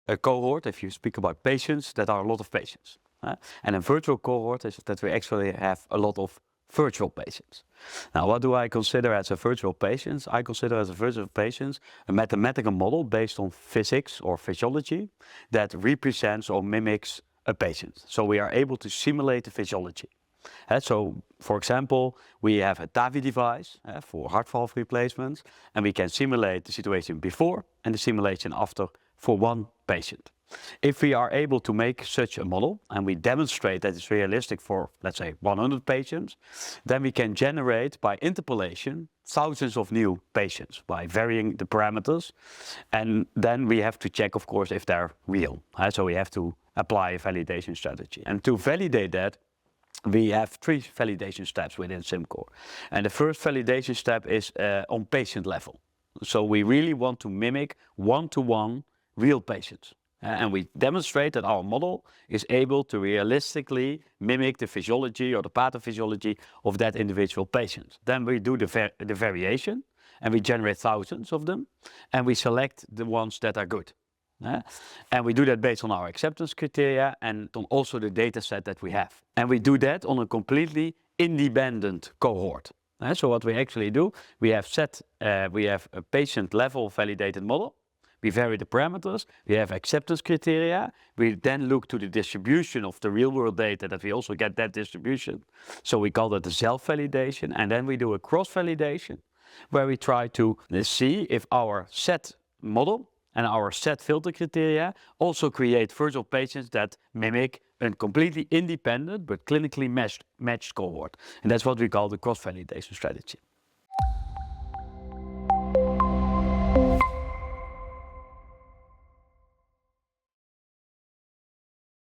a cohort, if you speak about patients, that are a lot of patients. And a virtual cohort is that we actually have a lot of virtual patients. Now, what do I consider as a virtual patient? I consider as a virtual patient a mathematical model based on physics or physiology that represents or mimics a patient. So we are able to simulate the physiology. So, for example, we have a TAVI device for heart valve replacements, and we can simulate the situation before and the simulation after for one patient. If we are able to make such a model and we demonstrate that it's realistic for, let's say, 100 patients, then we can generate by interpolation thousands of new patients by varying the parameters. And then we have to check, of course, if they're real. So we have to apply a validation strategy. And to validate that, we have 3 validation steps within SIMCor. And the first validation step is on patient level. So we really want to mimic one-to-one real patients. And we demonstrate that our model is able to realistically mimic the physiology or the pathophysiology of that individual patient. Then we do the variation, and we generate thousands of them, and we select the ones that are good. And we do that based on our acceptance criteria and on also the data set that we have. And we do that on a completely independent cohort. So what we actually do, we have a patient level validated model. We vary the parameters, we have acceptance criteria, we then look to the distribution of the real world data that we also get that distribution. So we call that the self-validation, and then we do a cross-validation where we try to see if our set model and our set filter criteria also create virtual patients that mimic a completely independent but clinically matched cohort. And that's what we call the cross-validation strategy.